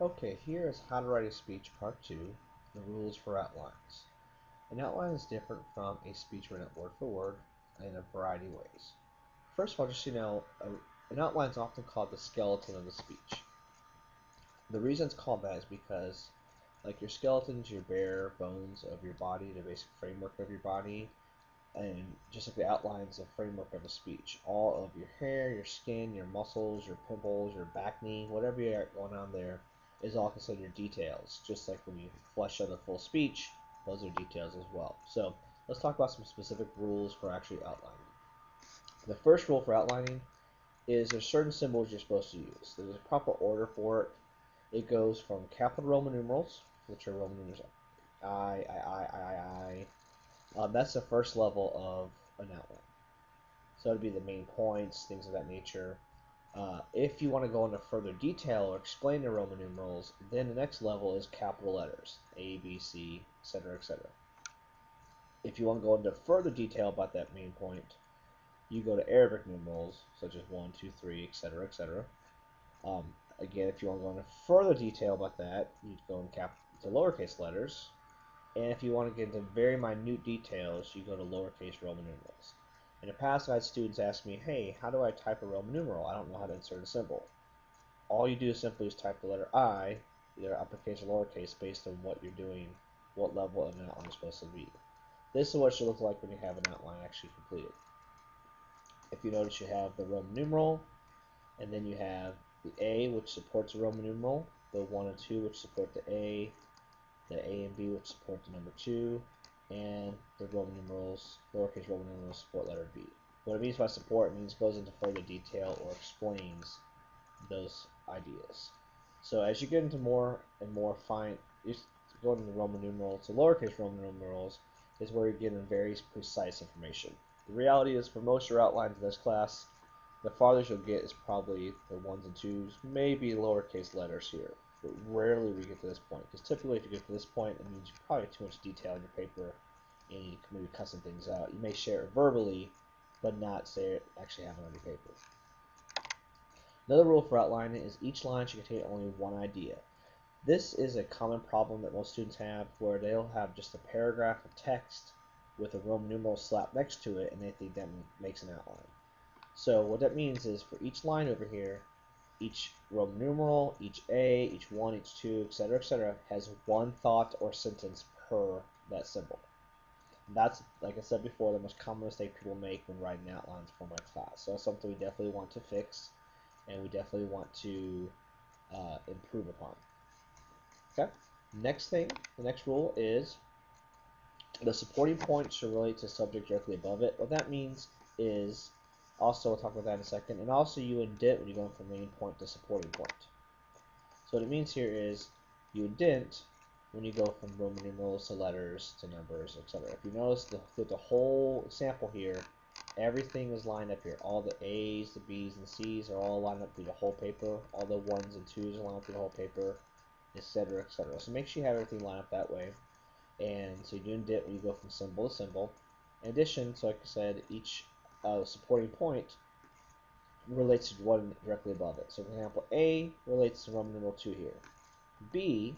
Okay, here is How to Write a Speech Part 2, the rules for outlines. An outline is different from a speech written word for word in a variety of ways. First of all, just so you know, an outline is often called the skeleton of the speech. The reason it's called that is because, like your skeleton's your bare bones of your body, the basic framework of your body, and just like the outlines, the framework of a speech. All of your hair, your skin, your muscles, your pimples, your back knee, whatever you got going on there is all considered details. Just like when you flesh out a full speech, those are details as well. So let's talk about some specific rules for actually outlining. The first rule for outlining is there's certain symbols you're supposed to use. There's a proper order for it. It goes from capital Roman numerals, which are Roman numerals I. That's the first level of an outline. So it'd be the main points, things of that nature. If you want to go into further detail or explain the Roman numerals, then the next level is capital letters, A, B, C, etc., etc. If you want to go into further detail about that main point, you go to Arabic numerals, such as 1, 2, 3, etc., etc. Again, if you want to go into further detail about that, you go to lowercase letters. And if you want to get into very minute details, you go to lowercase Roman numerals. In the past, I've had students ask me, hey, how do I type a Roman numeral? I don't know how to insert a symbol. All you do is simply type the letter I, either uppercase or lowercase, based on what you're doing, what level of an outline is supposed to be. This is what it should look like when you have an outline actually completed. If you notice, you have the Roman numeral, and then you have the A, which supports the Roman numeral, the 1 and 2, which support the A and B, which support the number 2, and the Roman numerals, lowercase Roman numerals, support letter B. What it means by support means it goes into further detail or explains those ideas. So as you get into more and more fine, you go into the Roman numerals, the lowercase Roman numerals is where you get in very precise information. The reality is, for most of your outlines in this class, the farthest you'll get is probably the 1s and 2s, maybe lowercase letters here. But rarely we get to this point, because typically if you get to this point, it means you probably have too much detail in your paper, and you can maybe cut some things out. You may share it verbally, but not say it actually have it on your paper. Another rule for outlining is each line should contain only one idea. This is a common problem that most students have, where they'll have just a paragraph of text with a Roman numeral slapped next to it, and they think that makes an outline. So what that means is for each line over here, each Roman numeral, each A, each 1, each 2, etc., has one thought or sentence per that symbol. And that's, like I said before, the most common mistake people make when writing outlines for my class. So that's something we definitely want to fix, and we definitely want to improve upon. Okay. Next thing, the next rule is the supporting point should relate to subject directly above it. What that means is, also we'll talk about that in a second, and also you indent when you're going from main point to supporting point. So what it means here is you indent when you go from Roman numerals to letters to numbers, etc. If you notice the whole sample here, everything is lined up here. All the A's, the B's, and C's are all lined up through the whole paper. All the 1s and 2s are lined up through the whole paper, etc., etc. So make sure you have everything lined up that way. And so you do indent when you go from symbol to symbol. In addition, so like I said, each supporting point relates to one directly above it. So for example, A relates to Roman numeral 2 here. B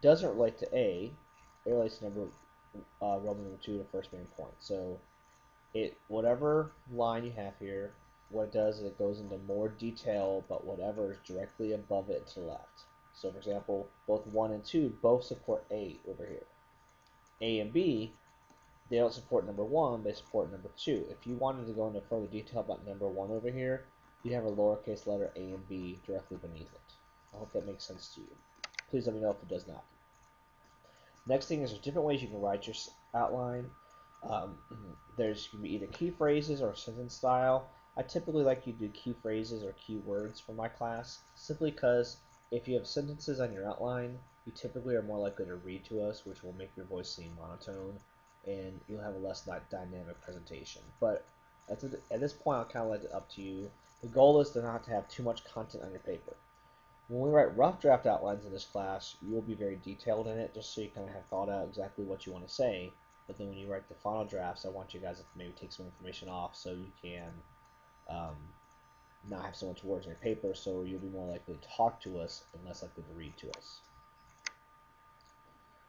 doesn't relate to A, it relates to Roman numeral 2 to first main point. So whatever line you have here, what it does is it goes into more detail about whatever is directly above it to the left. So for example, both 1 and 2 both support A over here. A and B, they don't support number 1, they support number 2. If you wanted to go into further detail about number 1 over here, you'd have a lowercase letter A and B directly beneath it. I hope that makes sense to you. Please let me know if it does not. Next thing is there's different ways you can write your outline. There's going to be either key phrases or sentence style. I typically like you to do key phrases or key words for my class, simply because if you have sentences on your outline, you typically are more likely to read to us, which will make your voice seem monotone, and you'll have a less dynamic presentation. But at this point, I'll kind of let it up to you. The goal is to not to have too much content on your paper. When we write rough draft outlines in this class, you will be very detailed in it, just so you kind of have thought out exactly what you want to say. But then when you write the final drafts, I want you guys to maybe take some information off so you can not have so much words on your paper, so you'll be more likely to talk to us and less likely to read to us.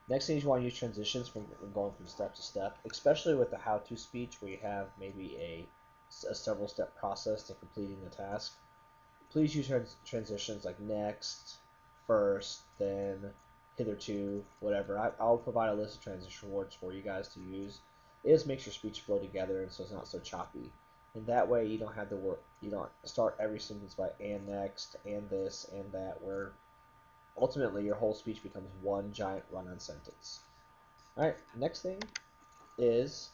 Next thing, you want to use transitions from going from step to step, especially with the how-to speech where you have maybe a several-step process to completing the task. Please use transitions like next, first, then, hitherto, whatever. I'll provide a list of transition words for you guys to use. It just makes your speech flow together and so it's not so choppy. And that way you don't have to work, you don't start every sentence by and next, and this, and that, where ultimately your whole speech becomes one giant run-on sentence. Alright, next thing is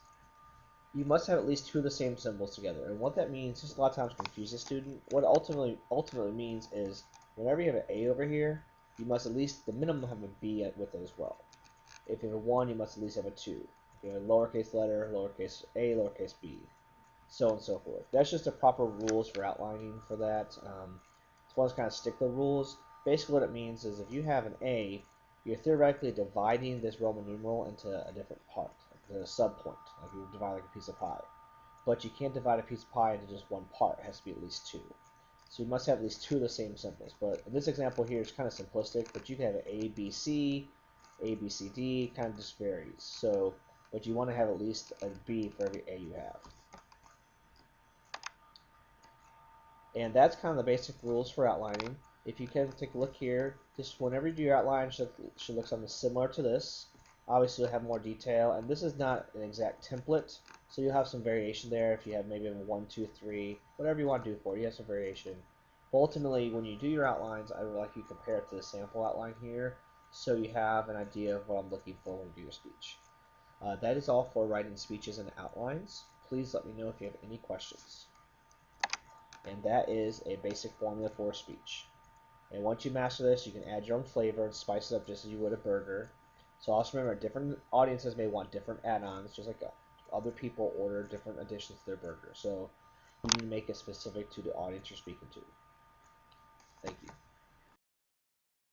you must have at least two of the same symbols together. And what that means, just a lot of times confuses a student. What it ultimately means is whenever you have an A over here, you must at least, the minimum, have a B with it as well. If you have a 1, you must at least have a 2. If you have a lowercase letter, lowercase a, lowercase b, so on and so forth. That's just the proper rules for outlining for that. It's one of those kind of stickler rules. Basically what it means is if you have an A, you're theoretically dividing this Roman numeral into a different part, like a subpoint, like you would divide like a piece of pie. But you can't divide a piece of pie into just one part. It has to be at least two. So you must have at least two of the same symbols. But in this example here, it's kind of simplistic, but you can have an A, B, C, A, B, C, D, kind of just varies. So, but you want to have at least a B for every A you have. And that's kind of the basic rules for outlining. If you can take a look here, just whenever you do your outline, should look something similar to this. Obviously, you'll have more detail, and this is not an exact template, so you'll have some variation there. If you have maybe a 1, 2, 3, whatever you want to do for it, you have some variation. But ultimately, when you do your outlines, I would like you to compare it to the sample outline here, so you have an idea of what I'm looking for when you do your speech. That is all for writing speeches and outlines. Please let me know if you have any questions. And that is a basic formula for a speech. And once you master this, you can add your own flavor and spice it up just as you would a burger. So also remember, different audiences may want different add-ons, just like other people order different additions to their burger. So you need to make it specific to the audience you're speaking to. Thank you.